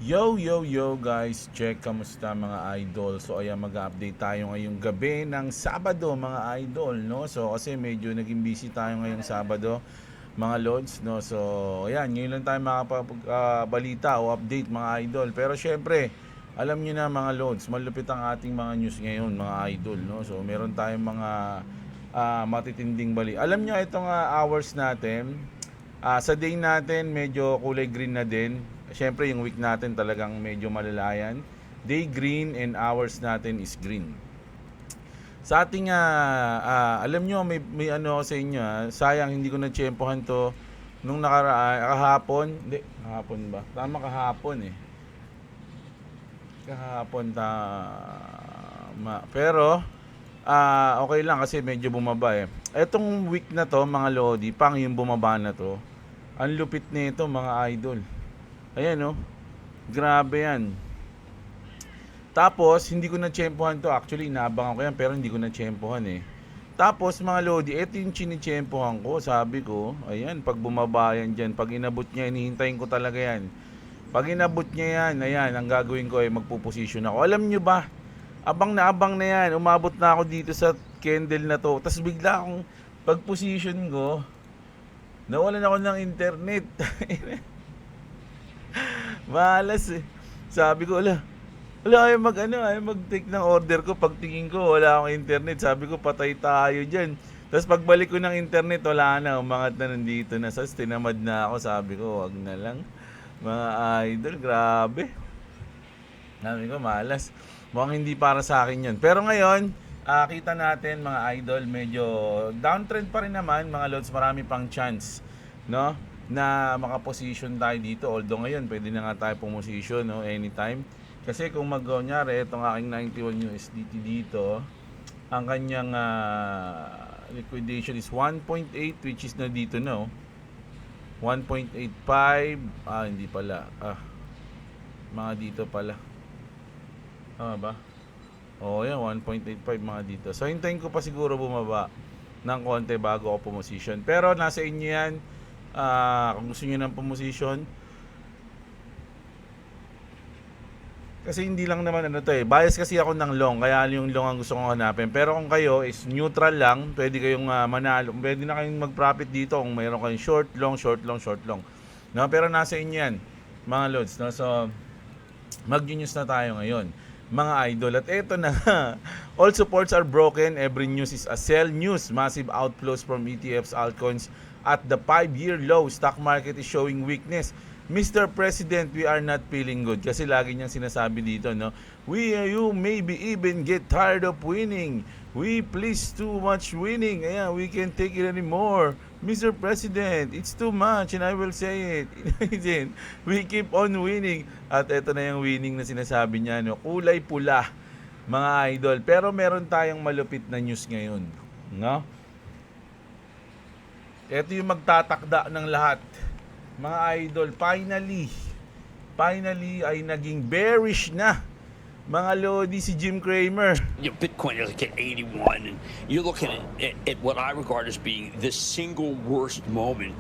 Yo guys, check kamusta mga idol. So ayan, mag-update tayo ngayong gabi ng Sabado mga idol, no? So kasi medyo naging busy tayo ngayong Sabado mga lods, no? So ayan, ngayon lang tayo makapagbalita o update mga idol. Pero syempre, alam niyo na mga lods, malupit ang ating mga news ngayon mga idol, no? So meron tayong mga matitinding bali. Alam niyo itong hours natin, sa day natin medyo kulay green na din. Siyempre yung week natin talagang medyo malalayan. Day green and hours natin is green. Sa ating alam nyo may ano ako sa inyo, sayang hindi ko na tsempohan to nung kahapon. Hindi, kahapon ba? Tama, kahapon eh. Kahapon tama. Pero okay lang kasi medyo bumaba eh. Etong week na to mga lodi, pang yung bumaba na to. Ang lupit nito mga idol. Ayan, oh. Grabe yan. Tapos, hindi ko na-tsempohan to. Actually, inaabangan ko yan, pero hindi ko na-tsempohan eh. Tapos, mga lodi, ito yung chini-tsempohan ko. Sabi ko, ayan, pag bumaba yan dyan, pag inabot niya, inihintayin ko talaga yan. Pag inabot niya yan, ayan, ang gagawin ko ay magpuposition ako. Alam nyo ba, abang na yan. Umabot na ako dito sa candle na to. Tapos bigla akong pag-position ko, nawalan ako ng internet. Malas eh. Sabi ko, ayaw mag-take ng order ko. Pagtingin ko, wala akong internet. Sabi ko, patay tayo dyan. Tapos pagbalik ko ng internet, wala na. Umangat na nandito na. Sas, tinamad na ako. Sabi ko, wag na lang. Mga idol, grabe. Sabi ko, malas. Mukhang hindi para sa akin yun. Pero ngayon, kita natin mga idol, medyo downtrend pa rin naman. Mga loads, marami pang chance, no? Na makaposition tayo dito. Although ngayon pwede na nga tayo pumosisyon, no, anytime. Kasi kung mag-kunyari itong aking 91 USDT dito, ang kanyang liquidation is 1.8, which is na dito, no, 1.85. Hindi pala, mga dito pala, ba? Yan, 1.85 mga dito. So hintayin ko pa siguro bumaba ng konti bago ako pumosisyon. Pero nasa inyo yan. Kung gusto niyo ng position, kasi hindi lang naman bias kasi ako ng long, kaya yung long ang gusto kong hanapin. Pero kung kayo is neutral lang, pwede kayong manalo, pwede na kayong mag-profit dito kung mayroon kayong short long, no? Pero nasa inyo yan mga loads, no? So mag-news na tayo ngayon mga idol. At eto na, all supports are broken, every news is a sell news, massive outflows from ETFs, altcoins at the 5-year low, stock market is showing weakness. Mr. President, we are not feeling good. Kasi lagi niyang sinasabi dito, no? You maybe even get tired of winning. We please too much winning. Ayan, we can't take it anymore. Mr. President, it's too much and I will say it. We keep on winning. At ito na yung winning na sinasabi niya, no? Kulay pula, mga idol. Pero meron tayong malupit na news ngayon, no? Ito yung magtatakda ng lahat. Mga idol, finally ay naging bearish na. Mga lodi, si Jim Cramer. Bitcoin is like at 81, and you're looking at what I regard as being the single worst moment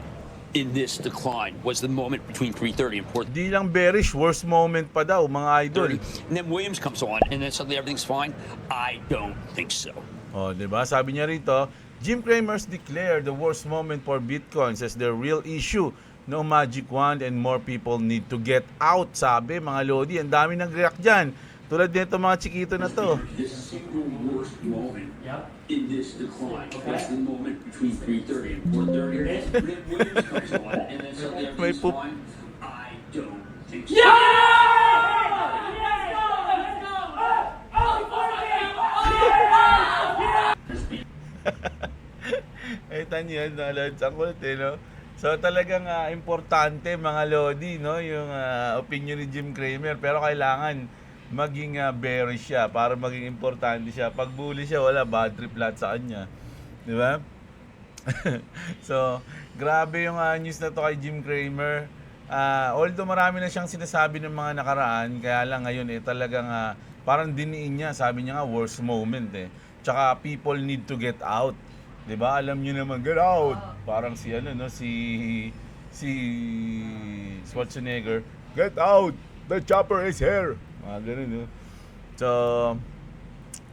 in this decline was the moment between 330 and 430. Di lang bearish, worst moment pa daw, mga idol. And then Williams comes on, and then suddenly everything's fine. I don't think so. Diba? Sabi niya rito, Jim Cramer's declared the worst moment for Bitcoin as the real issue. No magic wand and more people need to get out. Sabi, mga lodi, ang dami nag-react dyan. Tulad nito mga chikito na to. The single worst moment in this decline was the moment between 330 and 430. And then Williams comes on, and then suddenly everything's fine. I don't think so. Tanyo yan, Lods. Ang kulit no? So talagang importante mga lodi, no? Yung opinion ni Jim Cramer. Pero kailangan maging bearish siya para maging importante siya. Pag bullish siya, wala, bad trip lahat sa kanya. Di ba? So, grabe yung news na to kay Jim Cramer. Although marami na siyang sinasabi ng mga nakaraan, kaya lang ngayon talagang parang diniin niya. Sabi niya nga, worst moment eh. Tsaka people need to get out. 'Di ba? Alam niyo naman, get out. Parang si Schwarzenegger, get out. The chopper is here. Mga ganun, no? So,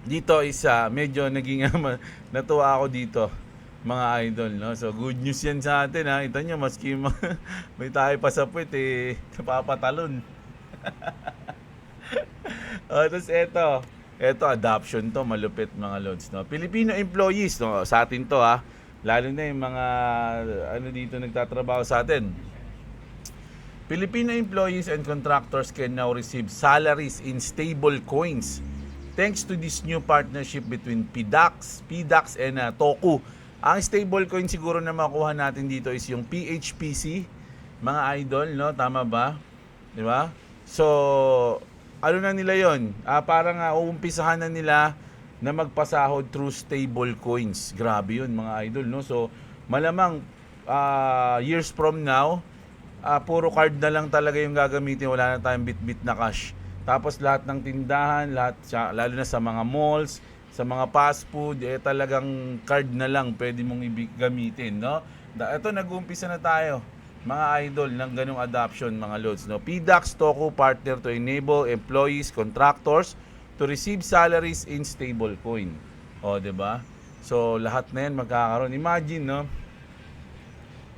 dito is medyo naging natuwa ako dito, mga idol, no? So, good news yan sa atin, ha? Ito nyo, maski may tayo pa sa puwet, napapatalon. Tapos eto adoption to, malupit mga lods, no? Filipino employees, no? Sa atin to, ha? Lalo na yung mga dito nagtatrabaho sa atin. Filipino employees and contractors can now receive salaries in stable coins thanks to this new partnership between PDAX and Toku. Ang stable coin siguro na makuha natin dito is yung PHPC, mga idol, no? Tama ba? Di ba? So, ano na nila yon? Parang uumpisahan na nila na magpasahod through stable coins. Grabe yun, mga idol, no? So, malamang years from now, puro card na lang talaga yung gagamitin, wala na tayong bit-bit na cash. Tapos lahat ng tindahan, lalo na sa mga malls, sa mga fast food, talagang card na lang pwede mong gamitin, no? Ito, nag-uumpisa na tayo, mga idol, ng ganung adoption, mga loads, no? PDAX Toku partner to enable employees, contractors to receive salaries in stable coin. O, 'di ba? So, lahat na 'yan magkakaroon. Imagine, no?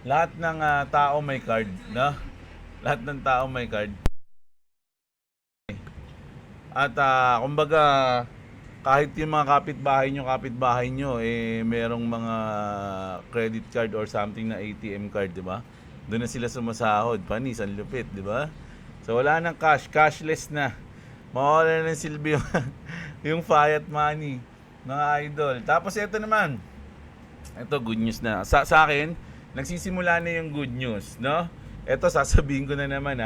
Lahat ng tao may card, no? Lahat ng tao may card. At kumbaga, kahit yung mga kapitbahay nyo, merong mga credit card or something na ATM card, di ba? Doon na sila sumasahod. Panis, ang lupit, di ba? So, wala nang cash. Cashless na. Mawala na ng silbi yung fiat money, mga idol. Tapos, ito naman. Ito, good news na. Sa akin, nagsisimula na yung good news, no? Ito, sasabihin ko na naman,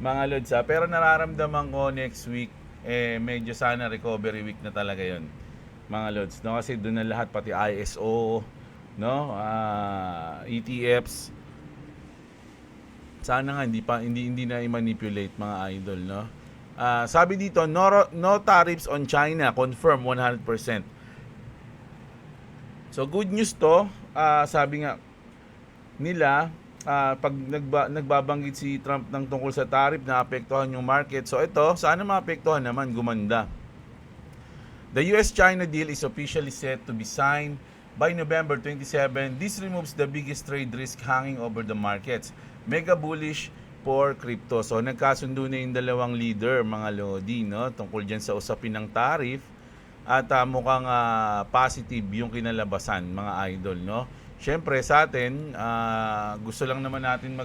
mga lods, pero nararamdaman ko next week, medyo sana recovery week na talaga yon, mga lods, no? Kasi doon na lahat, pati ISO, no? ETFs, sana nga hindi na i-manipulate, mga idol, no? Sabi dito, no tariffs on China, confirm 100%. So good news to, sabi nga nila, pag nagbabanggit si Trump ng tungkol sa tariff na apektuhan yung market. So ito, sana maapektuhan naman, gumanda. The US-China deal is officially set to be signed by November 27. This removes the biggest trade risk hanging over the markets. Mega bullish for crypto. So nagkasundo na yung dalawang leader, mga lodi, no? Tungkol dyan sa usapin ng tariff. At mukhang positive yung kinalabasan, mga idol, no? Siyempre sa atin, gusto lang naman natin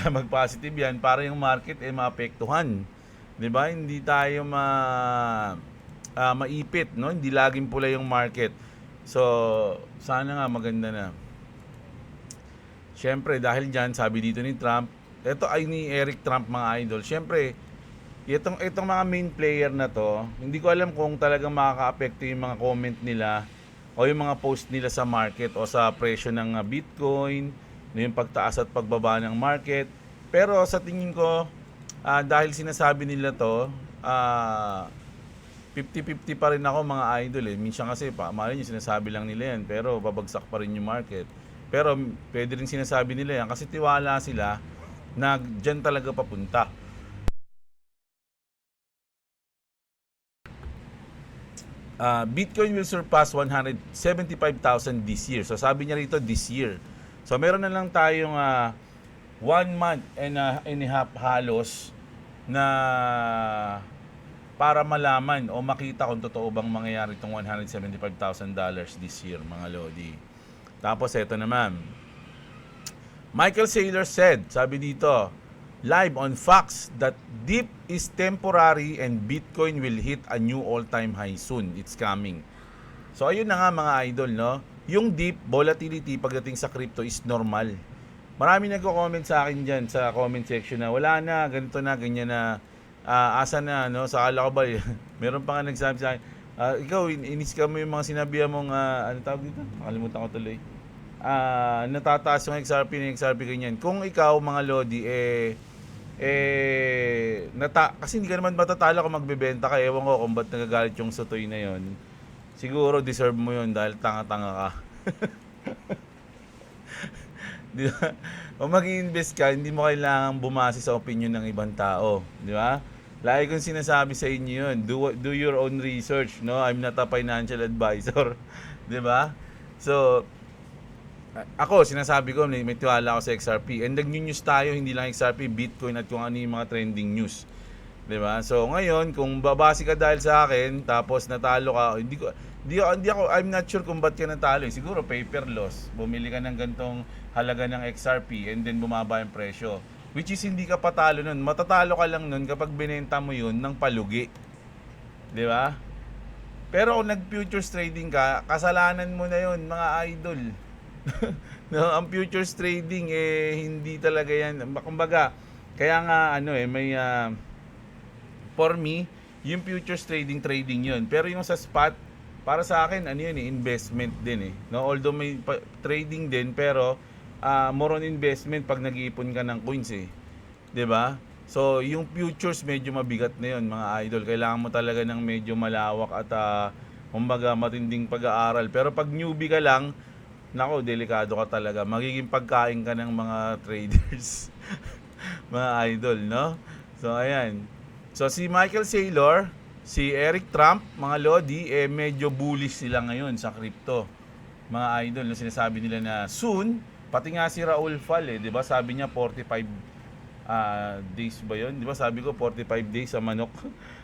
mag-positive yan para yung market maapektuhan. 'Di ba? Hindi tayo maipit, no? Hindi laging pula yung market. So, sana nga maganda na. Siyempre dahil diyan, sabi dito ni Trump, ito ay ni Eric Trump, mga idol. Siyempre, itong mga main player na to, hindi ko alam kung talagang makakaapekto yung mga comment nila o yung mga post nila sa market o sa presyo ng Bitcoin, yung pagtaas at pagbaba ng market. Pero sa tingin ko, dahil sinasabi nila to, 50-50 pa rin ako, mga idol. Minsan kasi, mali nyo, sinasabi lang nila yan, pero babagsak pa rin yung market. Pero pwede rin sinasabi nila yan kasi tiwala sila na dyan talaga papunta. Bitcoin will surpass 175,000 this year. So sabi niya rito, this year. So meron na lang tayong 1 month and a half halos na para malaman o makita kung totoo bang mangyayari itong $175,000 this year, mga lodi. Tapos ito naman, Michael Saylor said, sabi dito, live on Fox, that dip is temporary and Bitcoin will hit a new all-time high soon. It's coming. So ayun na nga, mga idol, no? Yung dip, volatility pagdating sa crypto is normal. Marami nagko-comment sa akin dyan sa comment section na wala na, ganito na, ganyan na, asa na, no? Sa akala ko ba, meron pa nga nagsabi sa akin, ikaw, inis ka mo yung mga sinabihan mong, ano tawag dito? Nakalimutan ko tuloy. Natataas yung XRP ganyan. Kung ikaw, mga lodi, kasi hindi ka naman matatalo kung magbebenta ka. Ewan ko kung ba't nagagalit yung Sotoy na yon. Siguro deserve mo yon dahil tanga-tanga ka. Di ba? O mag-i-invest ka, hindi mo kailangang bumase sa opinion ng ibang tao, di ba? Lagi kong sinasabi sa inyo yun, do your own research, no? I'm not a financial advisor, di ba? So, ako, sinasabi ko, may tiwala ako sa XRP. And nag-news tayo, hindi lang XRP, Bitcoin at kung ano yung mga trending news. 'Di ba? So ngayon, kung babase ka dahil sa akin, tapos natalo ka, hindi ako, I'm not sure kung ba't ka natalo. Siguro paper loss. Bumili ka ng gantong halaga ng XRP and then bumaba yung presyo. Which is hindi ka patalo nun. Matatalo ka lang nun kapag binenta mo yun ng palugi. 'Di ba? Pero kung nag-futures trading ka, kasalanan mo na yun, mga idol. No, ang futures trading hindi talaga yan. Kumbaga, kaya nga may for me, yung futures trading yun. Pero yung sa spot, para sa akin, investment din No? Although may trading din, pero more on investment pag nag-iipon ka ng coins 'Di ba? So, yung futures medyo mabigat na yun, mga idol. Kailangan mo talaga ng medyo malawak at kumbaga matinding pag-aaral. Pero pag newbie ka lang, nako, delikado ka talaga. Magiging pagkain ka ng mga traders. Mga idol, no? So, ayan. So si Michael Saylor, si Eric Trump, mga lodi, medyo bullish sila ngayon sa crypto. Mga idol, no, sinasabi nila na soon, pati nga si Raul Fal, 'di ba? Sabi niya 45 days ba 'yon? 'Di ba? Sabi ko 45 days sa manok.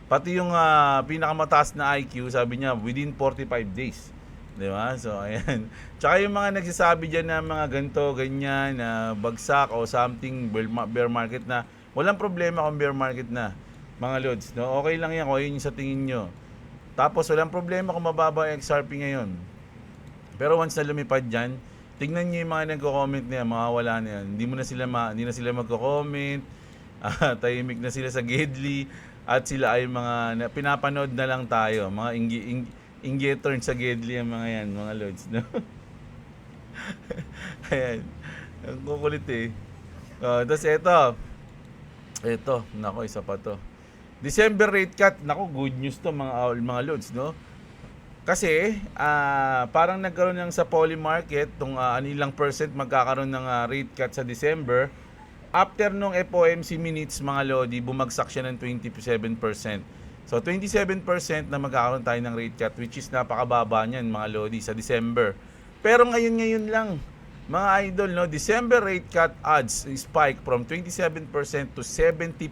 Pati yung pinakamataas na IQ, sabi niya within 45 days. 'Di ba? So ayan. Tsaka yung mga nagsasabi diyan na mga ganto, ganyan, na bagsak o something, bear market na, walang problema kung bear market na. Mga lods, no? Okay lang yan kung yun yung sa tingin nyo. Tapos walang problema kung mababa yung XRP ngayon. Pero once na lumipad dyan, tignan nyo yung mga nagko-comment na yan, mawawala na yan. Hindi na sila magko-comment, tahimik na sila sa Gedli, at sila ay mga pinapanood na lang tayo. Mga inggeturn sa Gedli ang mga yan, mga lods, no? Ayan. Ang kukulit Tapos ito, nako, isa pa to. December rate cut, nako, good news to mga lods, no? Kasi parang nagkaroon ng sa poly market tong ilang percent magkakaroon ng rate cut sa December. After nung FOMC minutes, mga lodi, bumagsak siya ng 27%. So 27% na magkakaroon tayo ng rate cut, which is napakababa niyan, mga lodi, sa December. Pero ngayon lang, mga idol, no, December rate cut odds spike from 27% to 70%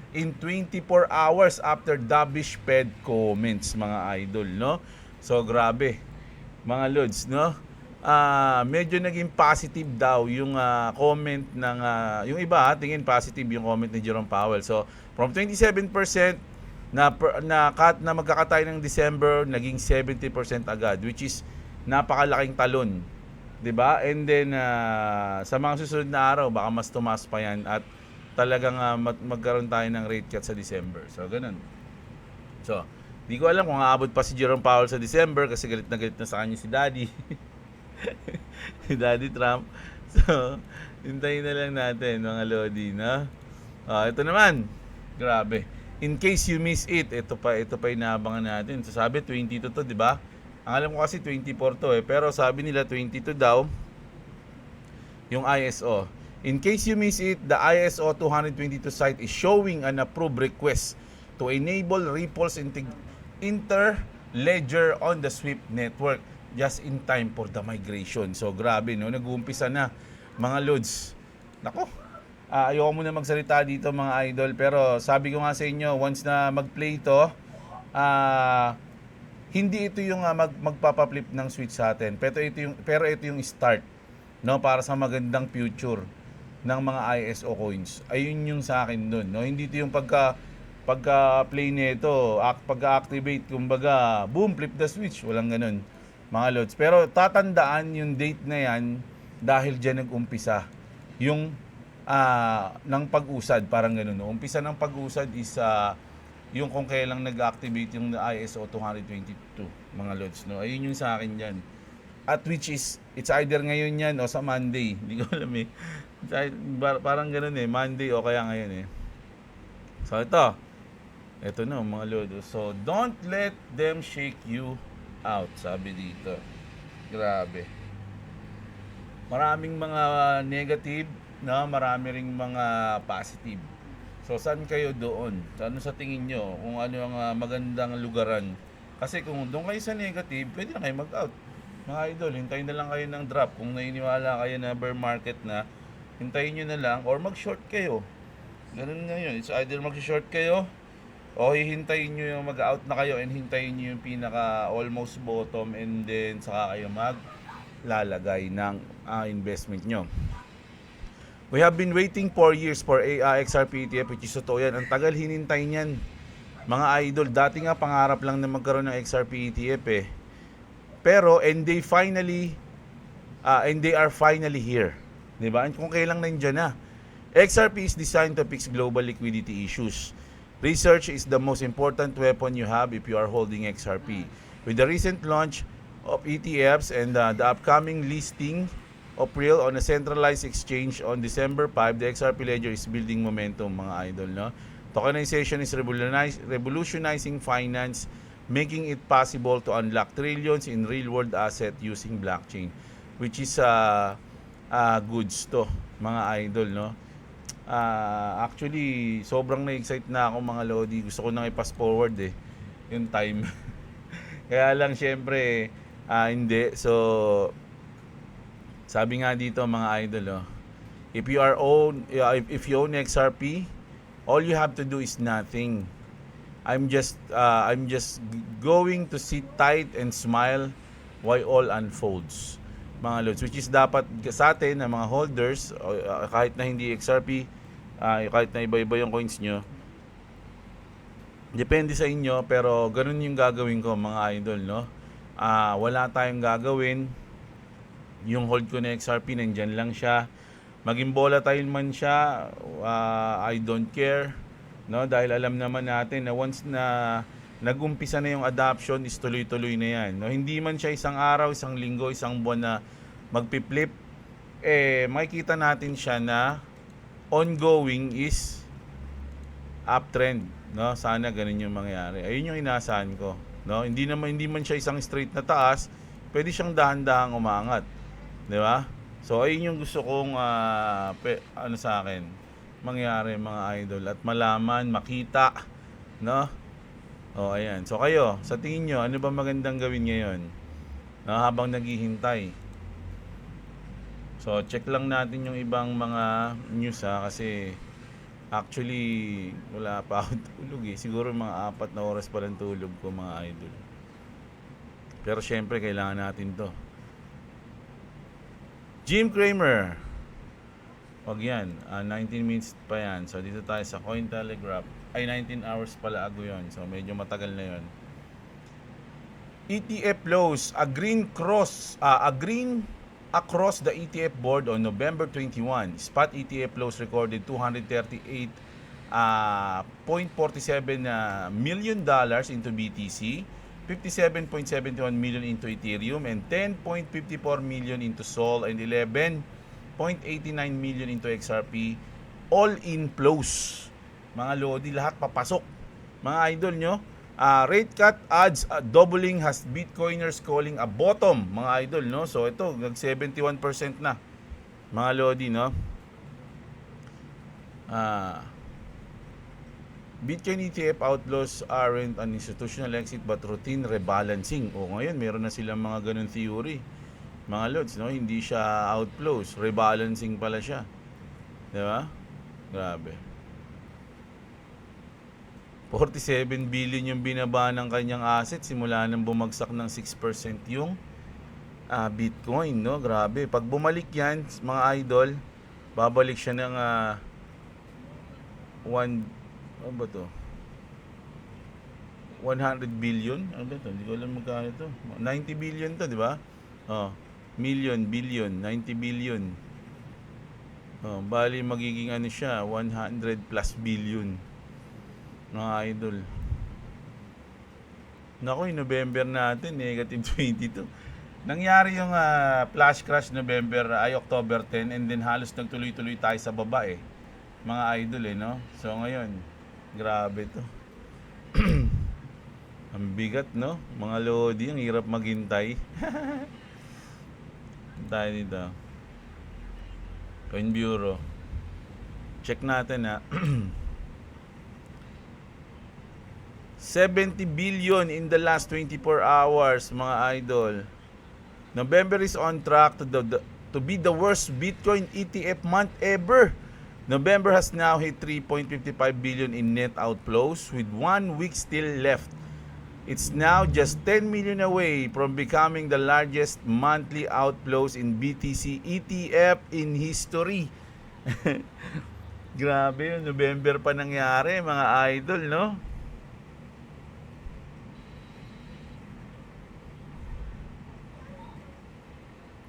in 24 hours after dovish Fed comments, mga idol, no? So grabe, mga lods, no? Medyo naging positive daw yung comment ng yung iba, tingin positive yung comment ni Jerome Powell. So from 27% na cut na magkakatay ng December, naging 70% agad, which is napakalaking talon, 'di ba? And then sa mga susunod na araw baka mas tumaas pa yan at talagang magkaroon tayo ng rate cut sa December. So ganun. So, di ko alam kung aabot pa si Jerome Powell sa December kasi galit na sa kanya si Daddy. Si Daddy Trump. So, hintayin na lang natin, mga lodi, no? Ito naman. Grabe. In case you miss it, ito pa inaabangan natin. So, sabi 22 to, di ba? Ang alam ko kasi 24 to pero sabi nila 22 daw yung ISO. In case you miss it, the ISO 222 site is showing an approved request to enable Ripple's interledger on the SWIFT network just in time for the migration. So grabe, no? Nag-uumpisa na, mga lods. Nako, ayoko muna magsalita dito, mga idol, pero sabi ko nga sa inyo, once na mag-play ito, hindi ito yung magpapa-flip ng switch sa atin, pero ito yung start, no, para sa magandang future ng mga ISO coins. Ayun yung sa akin doon, no? Hindi ito yung pagka-play nito, pagka-activate, kumbaga, boom, flip the switch. Walang ganun, mga lods. Pero tatandaan yung date na yan dahil diyan nag-umpisa yung ng pag-usad, parang ganun. No? Umpisa ng pag-usad is yung kung kailang nag-activate yung ISO 222, mga lods, no? Ayun yung sa akin diyan. At which is, it's either ngayon yan o sa Monday. Hindi ko alam parang ganun Monday o kaya ngayon So ito na, mga lodo. So don't let them shake you out, sabi dito. Grabe. Maraming mga negative, no? Marami ring mga positive. So saan kayo doon? Ano sa tingin nyo? Kung ano ang magandang lugaran? Kasi kung doon kayo sa negative, pwede na kayo mag-out. Mga idol, hintayin na lang kayo ng drop. Kung naniniwala kayo na bear market na, hintayin nyo na lang or mag-short kayo. Ganun na yun. It's either mag-short kayo o hihintayin nyo yung mag-out na kayo and hintayin nyo yung pinaka almost bottom and then saka kayo maglalagay ng investment nyo. We have been waiting 4 years for XRP ETF, which is totoo yan. Ang tagal hinintay niyan, mga idol. Dati nga pangarap lang na magkaroon ng XRP ETF eh. Pero, and they are finally here. Diba? Kung kailang nandiyan na. XRP is designed to fix global liquidity issues. Research is the most important weapon you have if you are holding XRP. With the recent launch of ETFs and the upcoming listing of real on a centralized exchange on December 5, the XRP Ledger is building momentum, mga idol, no? Tokenization is revolutionizing finance, making it possible to unlock trillions in real-world asset using blockchain, which is goods to, mga idol, no? Actually, sobrang na-excite na ako, mga lodi. Gusto ko nang i-pass forward yung time. Kaya lang, syempre, hindi. So, sabi nga dito, mga idol, if you own XRP, all you have to do is nothing. I'm just going to sit tight and smile while all unfolds, mga lods, which is dapat sa atin na mga holders, kahit na hindi XRP, kahit na iba-iba yung coins nyo, depende sa inyo, pero ganun yung gagawin ko, mga idol, no? Wala tayong gagawin. Yung hold ko na XRP, nandyan lang siya. Maging volatile man siya, I don't care, no? Dahil alam naman natin na once na nag-umpisa na yung adoption, is tuloy-tuloy na yan, no? Hindi man siya isang araw, isang linggo, isang buwan na magpi-flip, makikita natin siya na ongoing is uptrend, no? Sana ganun yung mangyari. Ayun yung inaasahan ko, no? Hindi man siya isang straight na taas, pwede siyang dahan-dahang umangat, di ba? So ayun yung gusto kong sa akin mangyari, mga idol, at malaman, makita, no? Ayan. So kayo, sa tingin nyo, ano ba magandang gawin ngayon, no, habang naghihintay? So check lang natin yung ibang mga news, kasi actually wala pa ako tulog siguro mga 4 na oras pa lang tulog ko, mga idol. Pero syempre kailangan natin to. Jim Cramer, wag yan, 19 minutes pa yan. So dito tayo sa Cointelegraph. Ay, 19 hours pala ago yun. So medyo matagal na yun. ETF flows, a green across the ETF board on November 21. Spot ETF flows recorded $238.47 million into BTC, 57.71 million into Ethereum, and 10.54 million into Sol, and 11.89 million into XRP. All in flows, mga lodi, lahat papasok, mga idol nyo. Rate cut adds doubling has Bitcoiners calling a bottom, mga idol, no? So ito, nag 71% na, mga lodi, no? Bitcoin ETF outflows aren't an institutional exit but routine rebalancing. Ngayon meron na silang mga ganun theory, mga lods, no? Hindi siya outflows, rebalancing pala siya, di ba? Grabe. 47 billion yung binaba ng kanyang asset simula nang bumagsak ng 6% yung Bitcoin, no? Grabe. Pag bumalik yan, mga idol, babalik siya ng 100 billion? Ano ba ito? Hindi ko alam magkano ito. 90 billion to, di ba? Billion, 90 billion. Bali magiging ano siya, 100 plus billion. Mga idol. Naku, yung November natin, negative 22. Nangyari yung flash crash October 10, and then halos nagtuloy-tuloy tayo sa baba mga idol, no? So ngayon, grabe to. Ang bigat, no? Mga lodi, ang hirap maghintay. Tayo dito. Coin Bureau. Check natin ha. 70 billion in the last 24 hours, mga idol. November is on track to be the worst Bitcoin ETF month ever. November has now hit 3.55 billion in net outflows with 1 week still left. It's now just 10 million away from becoming the largest monthly outflows in BTC ETF in history. Grabe yun, November pa nangyari, mga idol, no?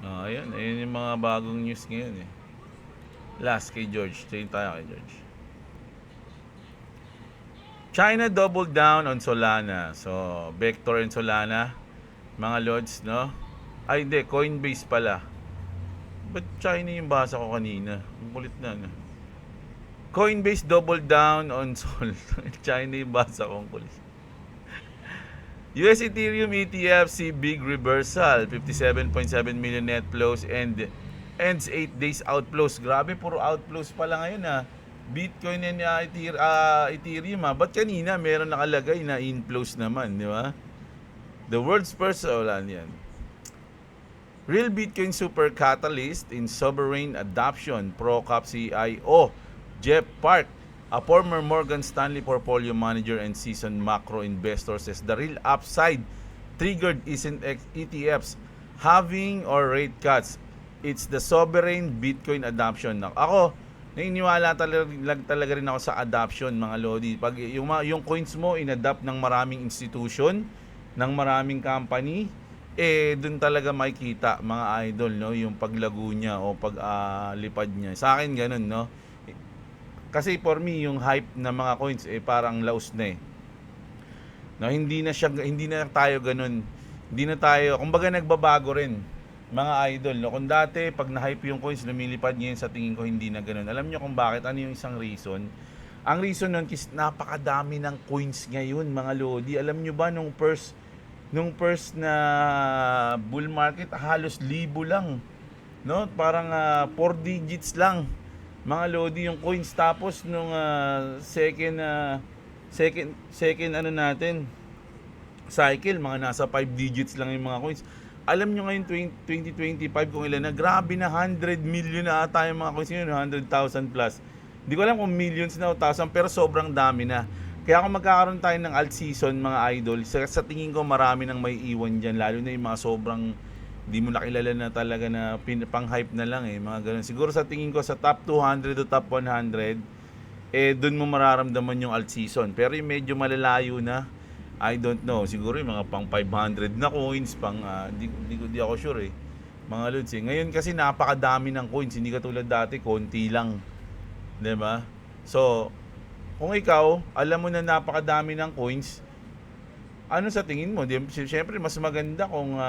Ayun yung mga bagong news ngayon eh. Last kay George. Train tayo kay George. China doubled down on Solana. So, Vector and Solana, mga lords, no? Ay, hindi. Coinbase pala. Ba't China yung basa ko kanina? Ang kulit na, no? Coinbase doubled down on Sol. China yung basa ko. Ang kulit. US Ethereum ETF see big reversal. 57.7 million net flows and ends 8 days outflows. Grabe, puro outflows pala ngayon ha. Bitcoin and Ethereum ha. Ba't kanina meron nakalagay na inflows naman, di ba? The world's first, wala yan. Real Bitcoin super catalyst in sovereign adoption. ProCap CIO Jeff Park, a former Morgan Stanley portfolio manager and seasoned macro investor, says the real upside triggered isn't ETFs halving or rate cuts. It's the sovereign Bitcoin adoption. Ako, naniniwala talaga rin ako sa adoption, mga lodi. Pag yung coins mo inadapt ng maraming institution, ng maraming company, dun talaga makikita, mga idol, no, yung paglago niya o paglipad niya. Sa akin ganun, no. Kasi for me, yung hype ng mga coins parang laos na eh. No, hindi na tayo ganun. Hindi na tayo, kumbaga nagbabago rin, mga idol, no. Kung dati pag na-hype yung coins, lumilipad, ngayon sa tingin ko hindi na ganun. Alam niyo kung bakit? Ano yung isang reason? Ang reason nun is napakadami ng coins ngayon, mga lodi. Alam niyo ba nung first na bull market, halos 1,000 lang, no? Parang 4 digits lang, mga lodi, yung coins. Tapos nung second ano natin cycle, mga nasa 5 digits lang yung mga coins. Alam nyo ngayon 2025 kung ilan na, grabe na, 100 million na ata yung mga coins ngayon, 100,000 plus. Hindi ko alam kung millions na o thousand, pero sobrang dami na. Kaya kung magkakaroon tayo ng alt season, mga idol, sa tingin ko marami nang may iwan dyan, lalo na yung mga sobrang di mo nakilala na talaga na pang-hype na lang mga ganun. Siguro sa tingin ko sa top 200 o top 100, doon mo mararamdaman yung alt season. Pero yung medyo malalayo na, I don't know, siguro yung mga pang 500 na coins, pang di ako sure mga lods Ngayon kasi napakadami ng coins, hindi katulad dati, konti lang, 'di ba? So, kung ikaw, alam mo na napakadami ng coins, ano sa tingin mo? Siyempre, mas maganda kung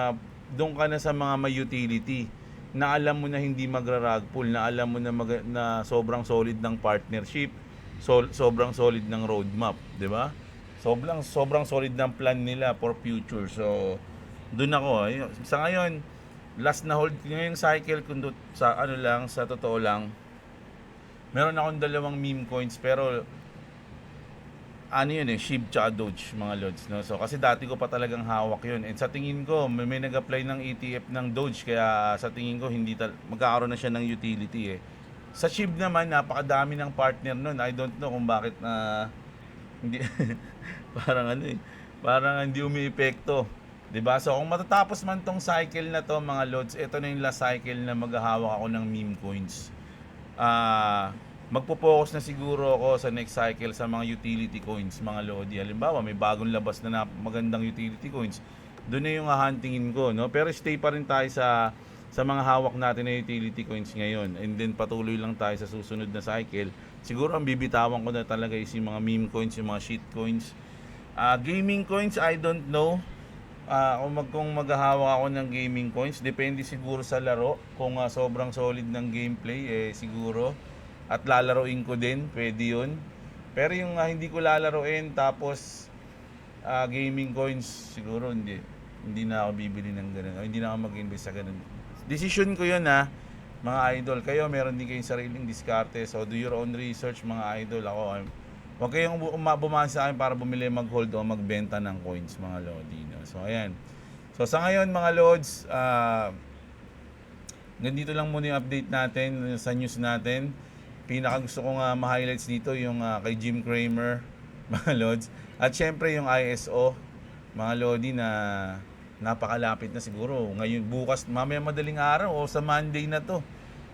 doon ka na sa mga may utility, na alam mo na hindi magra-rug pull, na alam mo na sobrang solid ng partnership, sobrang solid ng roadmap, 'di ba? Sobrang solid ng plan nila for future. So, doon ako. Sa ngayon, last na hold ngayong cycle, sa totoo lang, meron akong 2 meme coins, pero ano yun SHIB tsaka Doge, mga lods, no? So, kasi dati ko pa talagang hawak yun. And sa tingin ko, may nag-apply ng ETF ng Doge, kaya sa tingin ko, magkakaroon na siya ng utility Sa SHIB naman, napakadami ng partner nun. I don't know kung bakit hindi parang hindi umiepekto, 'di ba? So kung matatapos man tong cycle na to, mga lods, ito na yung last cycle na maghahawak ako ng meme coins. Magpo-focus na siguro ako sa next cycle sa mga utility coins, mga lodi. Halimbawa, may bagong labas na magandang utility coins, doon na yung huntingin ko, no? Pero stay pa rin tayo sa mga hawak natin na utility coins ngayon, and then patuloy lang tayo sa susunod na cycle. Siguro ang bibitawan ko na talaga is yung mga meme coins, yung mga shit coins. Gaming coins, I don't know. Kung maghahawak ako ng gaming coins, depende siguro sa laro. Kung sobrang solid ng gameplay, siguro. At lalaroin ko din, pwede yun. Pero yung hindi ko lalaroin, tapos gaming coins, siguro hindi na ako bibili ng ganun. O hindi na ako mag-invest sa ganun. Decision ko yun mga idol. Kayo, meron din kayong sariling diskarte. So, do your own research, mga idol. Ako, huwag kayong bumahan sa akin para bumili, mag-hold o magbenta ng coins, mga lodi. No? So, ayan. So, sa ngayon, mga lods, ganito lang muna yung update natin sa news natin. Pinaka gusto kong ma-highlights dito yung kay Jim Cramer, mga lods. At syempre yung ISO, mga lodi, na napakalapit na siguro. Ngayon, bukas, mamaya madaling araw o sa Monday na to,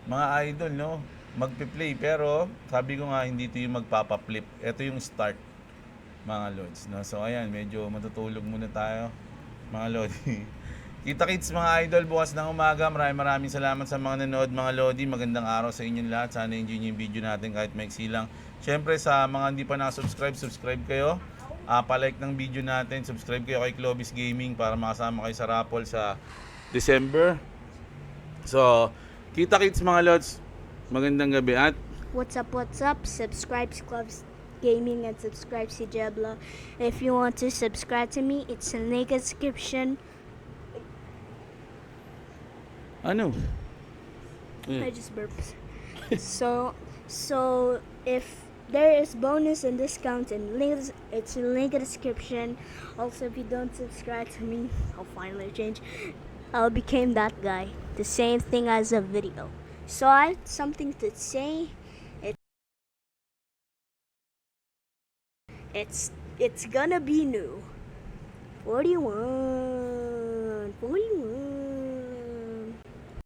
mga idol, no? Magpi-play. Pero, sabi ko nga, hindi ito yung magpapa-flip. Ito yung start, mga lods, no? So, ayan, medyo matutulog muna tayo, mga lodi. Kita-kits, mga idol, bukas ng umaga. Maraming salamat sa mga nanood, mga lodi. Magandang araw sa inyong lahat. Sana enjoy nyo yung video natin kahit maiksi lang. Syempre, sa mga hindi pa nakasubscribe, subscribe kayo. Pa-like ng video natin. Subscribe kayo kay Clovis Gaming para makasama kayo sa raffle sa December. So, kita-kits, mga lods. Magandang gabi at What's up, what's up? Subscribe to Clubs Gaming and subscribe to Jebla. If you want to subscribe to me, it's in the description. ano? I just burped. So if there is bonus and discounts and links, it's in link in the description. Also, if you don't subscribe to me, I'll finally change. I'll become that guy. The same thing as a video. So I have something to say. It's gonna be new. 41.